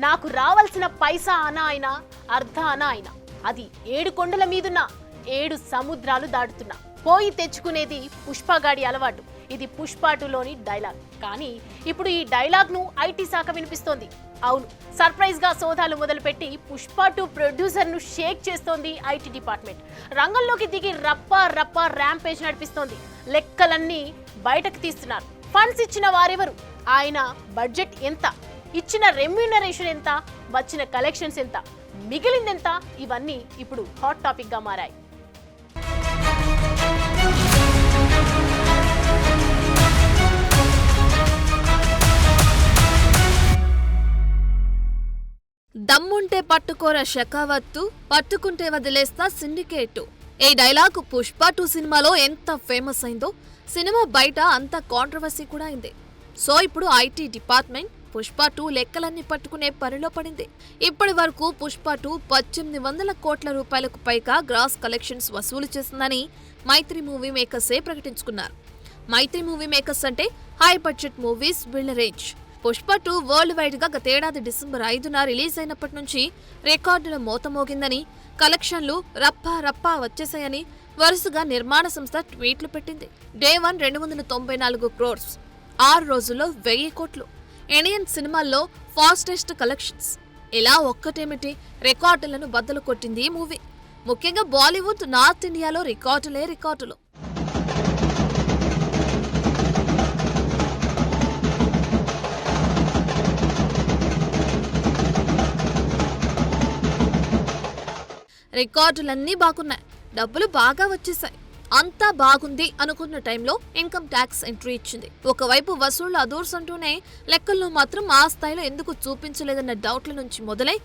నాకు రావాల్సిన పైసా అనా అయినా అర్ధ అనా అయినా అది 7 కొండల మీదున్న 7 సముద్రాలు దాటుతున్నా పోయి తెచ్చుకునేది పుష్పగాడి అలవాటు. ఇది పుష్ప 2లోని డైలాగ్. కానీ ఇప్పుడు ఈ డైలాగ్ ను ఐటీ శాఖ వినిపిస్తోంది. అవును, సర్ప్రైజ్ గా సోదాలు మొదలుపెట్టి పుష్ప 2 ప్రొడ్యూసర్ ను షేక్ చేస్తోంది ఐటీ డిపార్ట్మెంట్. రంగంలోకి దిగి రప్ప ర్యాంపేజ్ నడిపిస్తోంది. లెక్కలన్నీ బయటకు తీస్తున్నారు. ఫండ్స్ ఇచ్చిన వారెవరు, ఆయన బడ్జెట్ ఎంత, ఇచ్చిన రెమ్యూనరేషన్ ఎంత, వచ్చిన కలెక్షన్స్ ఎంత, మిగిలిందెంత, ఇవన్నీ ఇప్పుడు హాట్ టాపిక్ గా మారాయి. దమ్ముంటే పట్టుకోర షెకావత్తు, పట్టుకుంటే వదిలేస్తా సిండికేటు. ఈ డైలాగ్ పుష్ప 2 సినిమాలో ఎంత ఫేమస్ అయిందో సినిమా బయట అంత కాంట్రవర్సీ కూడా అయింది. సో ఇప్పుడు ఐటీ డిపార్ట్మెంట్ పుష్ప 2 లెక్కలన్నీ పట్టుకునే పనిలో పడింది. ఇప్పటి వరకు పుష్ప 2 1800 కోట్ల రూపాయలకు పైగా గ్రాస్ కలెక్షన్స్ వసూలు చేసిందని మైత్రి మూవీ మేకర్సే ప్రకటించుకున్నారు. మైత్రి మూవీ మేకర్స్ అంటే high budget movies build range. Pushpa 2 world wide గా గతేడాది డిసెంబర్ 5న రిలీజ్ అయినప్పటి నుంచి రికార్డుల మోత మోగిందని, కలెక్షన్లు రప్పా వచ్చేసాయని వరుసగా నిర్మాణ సంస్థ ట్వీట్లు పెట్టింది. డే 1 294 crores, 6 రోజుల్లో 1000 కోట్లు. ఇండియన్ సినిమాల్లో ఫాస్టెస్ట్ కలెక్షన్స్. ఇలా ఒక్కటేమిటి, రికార్డులను బద్దలు కొట్టింది ఈ మూవీ. ముఖ్యంగా బాలీవుడ్, నార్త్ ఇండియాలో రికార్డులు. రికార్డులన్నీ బాగున్నాయి, డబ్బులు బాగా వచ్చేసాయి. అంతా బాగుంది అనుకున్న టైంలో ఇన్కమ్ ట్యాక్స్ ఎంట్రీ ఇచ్చింది. ఒకవైపు వసూళ్లు అదూర్స్ అంటూనే లెక్కల్లో మాత్రం ఆ స్థాయిలో ఎందుకు చూపించలేదన్న డౌట్ల నుంచి మొదలై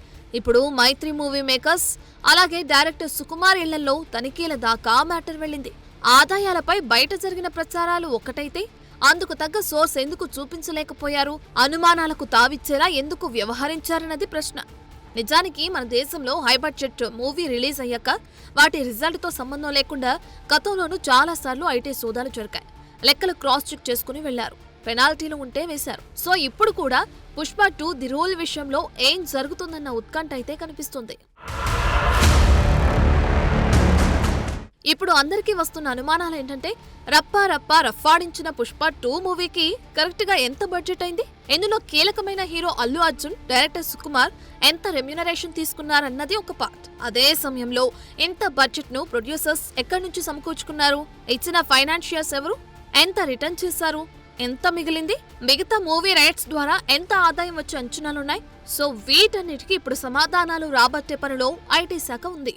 ఇప్పుడు మైత్రి మూవీ మేకర్స్ అలాగే డైరెక్టర్ సుకుమార్ ఇళ్లలో తనిఖీల దాకా మ్యాటర్ వెళ్ళింది. ఆదాయాలపై బయట జరిగిన ప్రచారాలు ఒకటైతే అందుకు తగ్గ సోర్స్ ఎందుకు చూపించలేకపోయారు, అనుమానాలకు తావిచ్చేలా ఎందుకు వ్యవహరించారన్నది ప్రశ్న. నిజానికి మన దేశంలో హై బడ్జెట్ మూవీ రిలీజ్ అయ్యాక వాటి రిజల్ట్ తో సంబంధం లేకుండా గతంలోనూ చాలా సార్లు ఐటీ సోదాలు జరిగాయి. లెక్కలు క్రాస్ చెక్ చేసుకుని వెళ్లారు, పెనాల్టీలు ఉంటే వేశారు. సో ఇప్పుడు కూడా పుష్ప 2 ది రూల్ విషయంలో ఏం జరుగుతుందన్న ఉత్కంఠ అయితే కనిపిస్తుంది. ఇప్పుడు అందరికీ వస్తున్న అనుమానాలు ఏంటంటే రఫాడించిన పుష్ప 2 మూవీకి కరెక్ట్ గా ఎంత బడ్జెట్ అయింది, ఇందులో కీలకమైన హీరో అల్లు అర్జున్, డైరెక్టర్ సుకుమార్ ఎంత రెమ్యూనరేషన్ తీసుకున్నారన్నది ఒక పార్ట్. అదే సమయంలో ఇంత బడ్జెట్ ను ప్రొడ్యూసర్స్ ఎక్కడి నుంచి సమకూర్చుకున్నారు, ఇచ్చిన ఫైనాన్షియర్స్ ఎవరు, ఎంత రిటర్న్ చేశారు, ఎంత మిగిలింది, మిగతా మూవీ రైట్స్ ద్వారా ఎంత ఆదాయం వచ్చే అంచనాలున్నాయి. సో వీటన్నిటికీ ఇప్పుడు సమాధానాలు రాబట్టే పనిలో ఐటీ శాఖ ఉంది.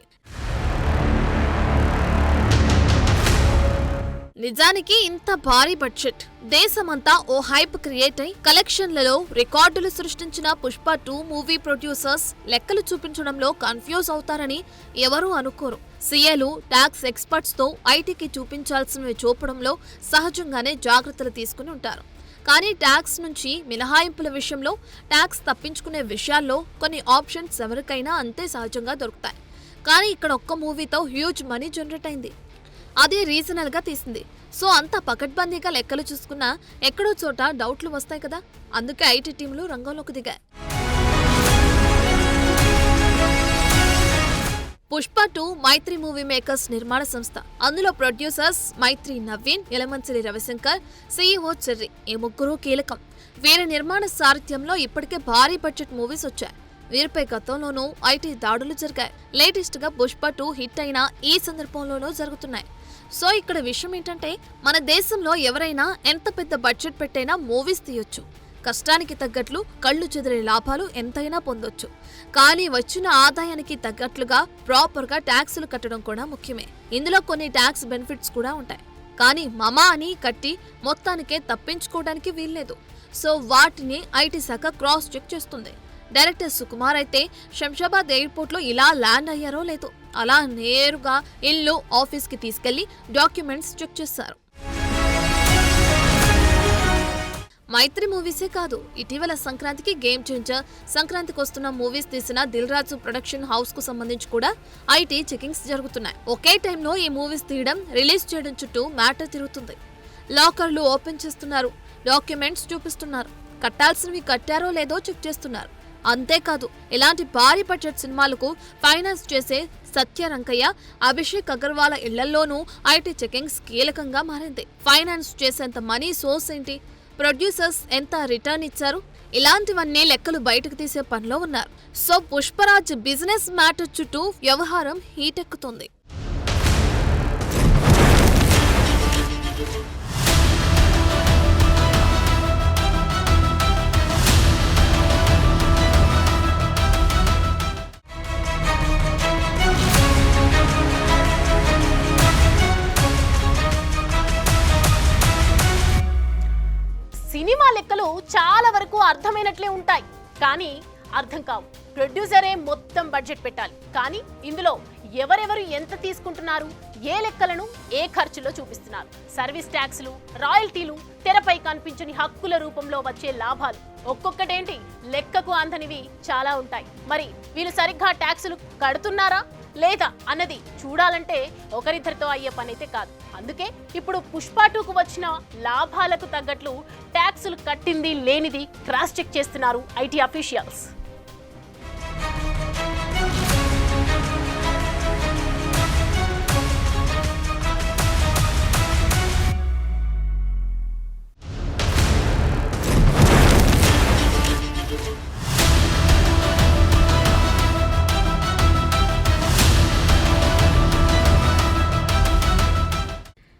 నిజానికి ఇంత భారీ బడ్జెట్, దేశమంతా ఓ హైప్ క్రియేట్ అయి కలెక్షన్లలో రికార్డులు సృష్టించిన పుష్ప 2 మూవీ ప్రొడ్యూసర్స్ లెక్కలు చూపించడంలో కన్ఫ్యూజ్ అవుతారని ఎవరూ అనుకోరు. సీఏలు, ట్యాక్స్ ఎక్స్పర్ట్స్ తో ఐటీకి చూపించాల్సినవి చూపడంలో సహజంగానే జాగ్రత్తలు తీసుకుని ఉంటారు. కానీ ట్యాక్స్ నుంచి మినహాయింపుల విషయంలో, ట్యాక్స్ తప్పించుకునే విషయాల్లో కొన్ని ఆప్షన్స్ ఎవరికైనా అంతే సహజంగా దొరుకుతాయి. కానీ ఇక్కడ ఒక్క మూవీతో హ్యూజ్ మనీ జనరేట్ అయింది. అదే రీజనల్ గా తీసింది. సో అంత పకడ్బందీగా లెక్కలు చూసుకున్నా ఎక్కడో చోట డౌట్లు వస్తాయి కదా, అందుకే ఐటీ టీంలు రంగంలోకి దిగాయి. పుష్ప 2 మైత్రి మూవీ మేకర్స్ నిర్మాణ సంస్థ. అందులో ప్రొడ్యూసర్స్ మైత్రి నవీన్, యలమంచిలి రవిశంకర్, సీఈఓ చెర్రీ, ఈ ముగ్గురు కీలకం. వీరి నిర్మాణ సారథ్యంలో ఇప్పటికే భారీ బడ్జెట్ మూవీస్ వచ్చాయి. వీరిపై గతంలోనూ ఐటీ దాడులు జరిగాయి. లేటెస్ట్ గా పుష్ప 2 హిట్ అయినా ఈ సందర్భంలోనూ జరుగుతున్నాయి. సో ఇక్కడ విషయం ఏంటంటే, మన దేశంలో ఎవరైనా ఎంత పెద్ద బడ్జెట్ పెట్టైనా మూవీస్ తీయొచ్చు. కష్టానికి తగ్గట్లు కళ్ళు చెదిరే లాభాలు ఎంతైనా పొందొచ్చు. కానీ వచ్చిన ఆదాయానికి తగ్గట్లుగా ప్రాపర్ గా ట్యాక్సులు కట్టడం కూడా ముఖ్యమే. ఇందులో కొన్ని ట్యాక్స్ బెనిఫిట్స్ కూడా ఉంటాయి. కానీ మమా అని కట్టి మొత్తానికే తప్పించుకోవడానికి వీల్లేదు. సో వాటిని ఐటీ శాఖ క్రాస్ చెక్ చేస్తుంది. డైరెక్టర్ సుకుమార్ అయితే శంషాబాద్ ఎయిర్పోర్ట్ లో ఇలా ల్యాండ్ అయ్యారో లేదో అలా నేరుగా ఇల్లు, ఆఫీస్ కి తీసుకెళ్లి డాక్యుమెంట్స్ చెక్ చేశారు. మైత్రి మూవీసే కాదు, ఇటీవల సంక్రాంతికి గేమ్ చేంజర్, సంక్రాంతికి వస్తున్న మూవీస్ తీసిన దిల్ రాజు ప్రొడక్షన్ హౌస్ కు సంబంధించి కూడా ఐటీ చెకింగ్స్ జరుగుతున్నాయి. ఒకే టైంలో ఈ మూవీస్ తీయడం, రిలీజ్ చేయడం చుట్టూ మ్యాటర్ తిరుగుతుంది. లాకర్లు ఓపెన్ చేస్తున్నారు, డాక్యుమెంట్స్ చూపిస్తున్నారు, కట్టాల్సినవి కట్టారో లేదో చెక్ చేస్తున్నారు. అంతేకాదు ఇలాంటి భారీ బడ్జెట్ సినిమాలకు ఫైనాన్స్ చేసే సత్యరంకయ్య, అభిషేక్ అగర్వాల్ ఇళ్లలోనూ ఐటీ చెకింగ్స్ కీలకంగా మారింది. ఫైనాన్స్ చేసేంత మనీ సోర్స్ ఏంటి, ప్రొడ్యూసర్స్ ఎంత రిటర్న్ ఇచ్చారు, ఇలాంటివన్నీ లెక్కలు బయటకు తీసే పనిలో ఉన్నారు. సో పుష్పరాజ్ బిజినెస్ మ్యాటర్ చుట్టూ వ్యవహారం హీటెక్కుతుంది. సినిమా లెక్కలు చాలా వరకు అర్థమైనట్లే ఉంటాయి, కానీ అర్థం కావు. ప్రొడ్యూసరే మొత్తం బడ్జెట్ పెట్టాలి, కానీ ఇందులో ఎవరెవరు ఎంత తీసుకుంటున్నారు, ఏ లెక్కలను ఏ ఖర్చులో చూపిస్తున్నారు, సర్వీస్ ట్యాక్స్లు, రాయల్టీలు, తెరపై కనిపించని హక్కుల రూపంలో వచ్చే లాభాలు, ఒక్కొక్కటేంటి లెక్కకు అందనివి చాలా ఉంటాయి. మరి వీళ్ళు సరిగ్గా ట్యాక్సులు కడుతున్నారా లేదా అన్నది చూడాలంటే ఒకరిద్దరితో అయ్యే పనైతే కాదు. అందుకే ఇప్పుడు పుష్ప 2కు వచ్చిన లాభాలకు తగ్గట్లు ట్యాక్సులు కట్టింది లేనిది క్రాస్ చెక్ చేస్తున్నారు ఐటీ అఫీషియల్స్.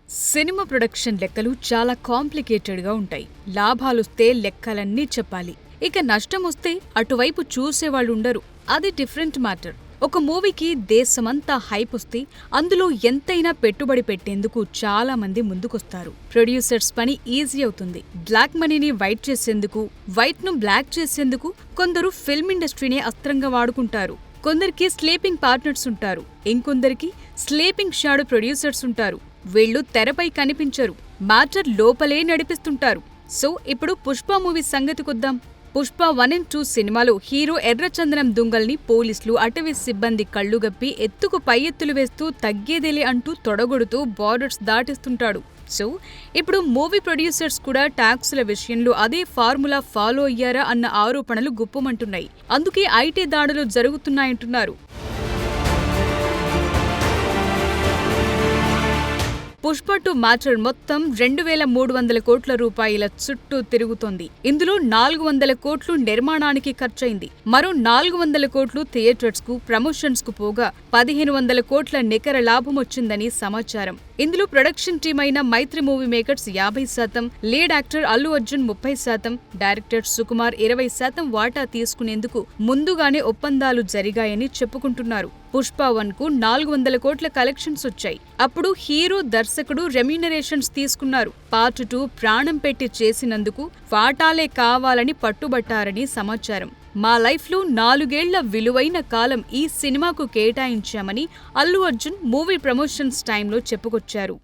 సినిమా ప్రొడక్షన్ లెక్కలు చాలా కాంప్లికేటెడ్గా ఉంటాయి. లాభాలొస్తే లెక్కలన్నీ చెప్పాలి, ఇక నష్టం వస్తే అటువైపు చూసేవాళ్ళు ఉండరు. అది డిఫరెంట్ మ్యాటర్. ఒక మూవీకి దేశమంతా హైప్ వస్తే అందులో ఎంతైనా పెట్టుబడి పెట్టేందుకు చాలా మంది ముందుకొస్తారు. ప్రొడ్యూసర్స్ పని ఈజీ అవుతుంది. బ్లాక్ మనీని వైట్ చేసేందుకు, వైట్ ను బ్లాక్ చేసేందుకు కొందరు ఫిల్మ్ ఇండస్ట్రీని అస్త్రంగా వాడుకుంటారు. కొందరికి స్లీపింగ్ పార్ట్నర్స్ ఉంటారు, ఇంకొందరికి స్లీపింగ్ షాడో ప్రొడ్యూసర్స్ ఉంటారు. వీళ్లు తెరపై కనిపించరు, మ్యాటర్ లోపలే నడిపిస్తుంటారు. సో ఇప్పుడు పుష్ప మూవీ సంగతికొద్దాం. పుష్ప 1 and 2 సినిమాలో హీరో ఎర్రచందనం దుంగల్ని పోలీసులు, అటవీ సిబ్బంది కళ్ళుగప్పి ఎత్తుకు పై ఎత్తులు వేస్తూ తగ్గేదేలే అంటూ తొడగొడుతూ బార్డర్స్ దాటిస్తుంటాడు. సో ఇప్పుడు మూవీ ప్రొడ్యూసర్స్ కూడా ట్యాక్సుల విషయంలో అదే ఫార్ములా ఫాలో అయ్యారా అన్న ఆరోపణలు గుప్పమంటున్నాయి. అందుకే ఐటీ దాడులు జరుగుతున్నాయంటున్నారు. పుష్ప 2 మ్యాటర్ మొత్తం 2300 కోట్ల రూపాయల చుట్టూ తిరుగుతోంది. ఇందులో 400 కోట్లు నిర్మాణానికి ఖర్చయింది. మరో 400 కోట్లు థియేటర్స్ కు, ప్రమోషన్స్ కు పోగా 1500 కోట్ల నికర లాభం వచ్చిందని సమాచారం. ఇందులో ప్రొడక్షన్ టీం అయిన Mythri movie makers 50%, lead actor Allu Arjun 30%, director Sukumar 20% వాటా తీసుకునేందుకు ముందుగానే ఒప్పందాలు జరిగాయని చెప్పుకుంటున్నారు. పుష్ప 1కు 400 కోట్ల కలెక్షన్స్ వచ్చాయి. అప్పుడు హీరో, దర్శకుడు రెమ్యూనరేషన్స్ తీసుకున్నారు. పార్ట్ 2 ప్రాణం పెట్టి చేసినందుకు వాటాలే కావాలని పట్టుబట్టారని సమాచారం. మా లైఫ్లో 4 ఏళ్ల విలువైన కాలం ఈ సినిమాకు కేటాయించామని అల్లు అర్జున్ మూవీ ప్రమోషన్స్ టైంలో చెప్పుకొచ్చారు.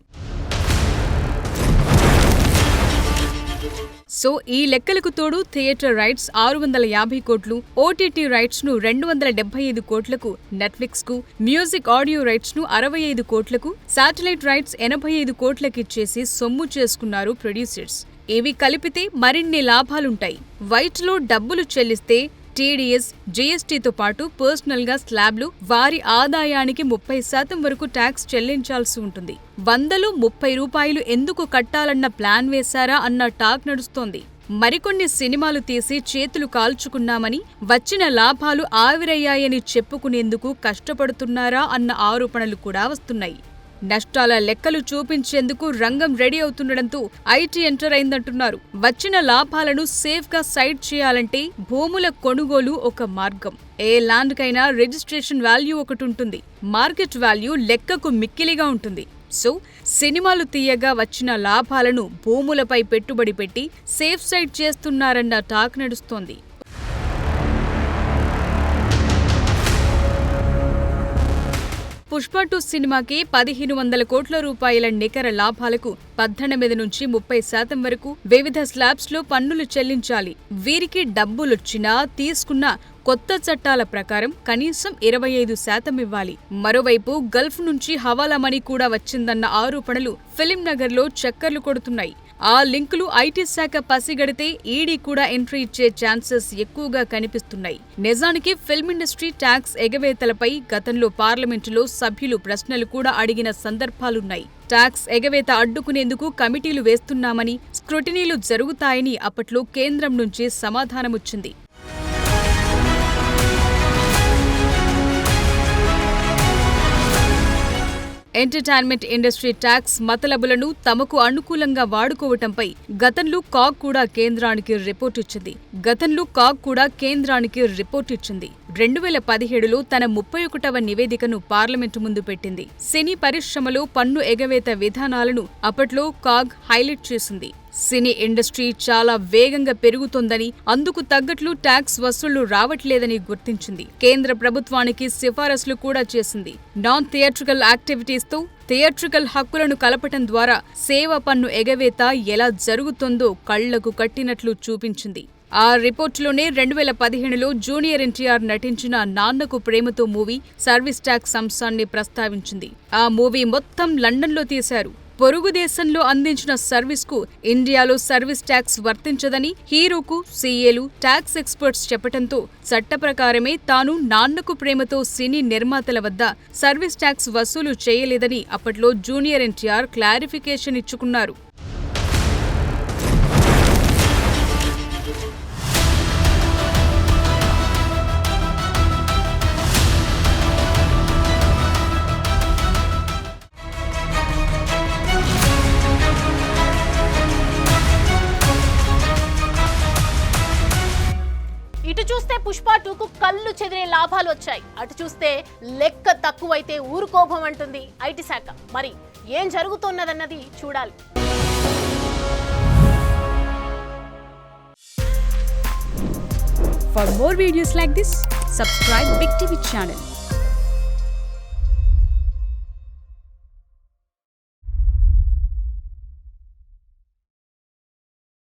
సో ఈ లెక్కలకు తోడు థియేటర్ రైట్స్ 650 కోట్లు, ఓటీటీ రైట్స్ ను 275 కోట్లకు, నెట్ఫ్లిక్స్ కు, మ్యూజిక్ ఆడియో రైట్స్ ను 65 కోట్లకు, శాటిలైట్ రైట్స్ 85 కోట్లకిచ్చేసి సొమ్ము చేసుకున్నారు ప్రొడ్యూసర్స్. ఇవి కలిపితే మరిన్ని లాభాలుంటాయి. వైట్లో డబ్బులు చెల్లిస్తే టీడీఎస్, జీఎస్టీతో పాటు పర్సనల్ గా స్లాబ్లు, వారి ఆదాయానికి 30% వరకు ట్యాక్స్ చెల్లించాల్సి ఉంటుంది. 100లో 30 రూపాయలు ఎందుకు కట్టాలన్న ప్లాన్ వేశారా అన్న టాక్ నడుస్తోంది. మరికొన్ని సినిమాలు తీసి చేతులు కాల్చుకున్నామని, వచ్చిన లాభాలు ఆవిరయ్యాయని చెప్పుకునేందుకు కష్టపడుతున్నారా అన్న ఆరోపణలు కూడా వస్తున్నాయి. నష్టాల లెక్కలు చూపించేందుకు రంగం రెడీ అవుతుండటంతో ఐటీ ఎంటర్ అయిందంటున్నారు. వచ్చిన లాభాలను సేఫ్ గా సైడ్ చేయాలంటే భూముల కొనుగోలు ఒక మార్గం. ఏ ల్యాండ్ కైనా రిజిస్ట్రేషన్ వాల్యూ ఒకటి ఉంటుంది, మార్కెట్ వాల్యూ లెక్కకు మిక్కిలిగా ఉంటుంది. సో సినిమాలు తీయగా వచ్చిన లాభాలను భూములపై పెట్టుబడి పెట్టి సేఫ్ సైడ్ చేస్తున్నారన్న టాక్ నడుస్తోంది. పుష్ప 2 సినిమాకి 1500 కోట్ల రూపాయల నికర లాభాలకు 18 నుంచి 30% వరకు వివిధ స్లాబ్స్ లో పన్నులు చెల్లించాలి. వీరికి డబ్బులొచ్చినా తీసుకున్న కొత్త చట్టాల ప్రకారం కనీసం 25% ఇవ్వాలి. మరోవైపు గల్ఫ్ నుంచి హవాలా మనీ కూడా వచ్చిందన్న ఆరోపణలు ఫిలిం నగర్ లో చక్కర్లు కొడుతున్నాయి. ఆ లింకులు ఐటీ శాఖ పసిగడితే ఈడీ కూడా ఎంట్రీ ఇచ్చే ఛాన్సెస్ ఎక్కువగా కనిపిస్తున్నాయి. నిజానికి ఫిల్మ్ ఇండస్ట్రీ ట్యాక్స్ ఎగవేతలపై గతంలో పార్లమెంటులో సభ్యులు ప్రశ్నలు కూడా అడిగిన సందర్భాలున్నాయి. ట్యాక్స్ ఎగవేత అడ్డుకునేందుకు కమిటీలు వేస్తున్నామని, స్క్రూటినీలు జరుగుతాయని అప్పట్లో కేంద్రం నుంచి సమాధానమొచ్చింది. ఎంటర్టైన్మెంట్ ఇండస్ట్రీ ట్యాక్స్ మతలబులను తమకు అనుకూలంగా వాడుకోవటంపై గతంలో కాగ్ కూడా కేంద్రానికి రిపోర్ట్ ఇచ్చింది. 2017లో తన 31వ నివేదికను పార్లమెంటు ముందు పెట్టింది. సినీ పరిశ్రమలో పన్ను ఎగవేత విధానాలను అప్పట్లో కాగ్ హైలైట్ చేసింది. సినీ ఇండస్ట్రీ చాలా వేగంగా పెరుగుతోందని, అందుకు తగ్గట్లు ట్యాక్స్ వసూళ్లు రావట్లేదని గుర్తించింది. కేంద్ర ప్రభుత్వానికి సిఫారసులు కూడా చేసింది. నాన్ థియేట్రికల్ యాక్టివిటీస్ తో థియేట్రికల్ హక్కులను కలపటం ద్వారా సేవా పన్ను ఎగవేత ఎలా జరుగుతుందో కళ్లకు కట్టినట్లు చూపించింది. ఆ రిపోర్టులోనే 2015లో జూనియర్ ఎన్టీఆర్ నటించిన Nannaku Prematho movie service tax అంశాన్ని ప్రస్తావించింది. ఆ మూవీ మొత్తం లండన్లో తీశారు. పొరుగు దేశంలో అందించిన సర్వీస్కు ఇండియాలో సర్వీస్ ట్యాక్స్ వర్తించదని హీరోకు సీఏలు, ట్యాక్స్ ఎక్స్పర్ట్స్ చెప్పటంతో చట్ట ప్రకారమే తాను నాన్నకు ప్రేమతో సినీ నిర్మాతల వద్ద సర్వీస్ ట్యాక్స్ వసూలు చేయలేదని అప్పట్లో జూనియర్ ఎన్టీఆర్ క్లారిఫికేషన్ ఇచ్చుకున్నారు. ఇటు చూస్తే పుష్ప 2కు కళ్ళు చెదిరే లాభాలు వచ్చాయి. అటు చూస్తే లెక్క తక్కువైతే ఊరుకోభం అంటుంది ఐటీ శాఖ. మరి ఏం జరుగుతున్నదన్నది చూడాలి. For more videos like this, subscribe Big TV channel.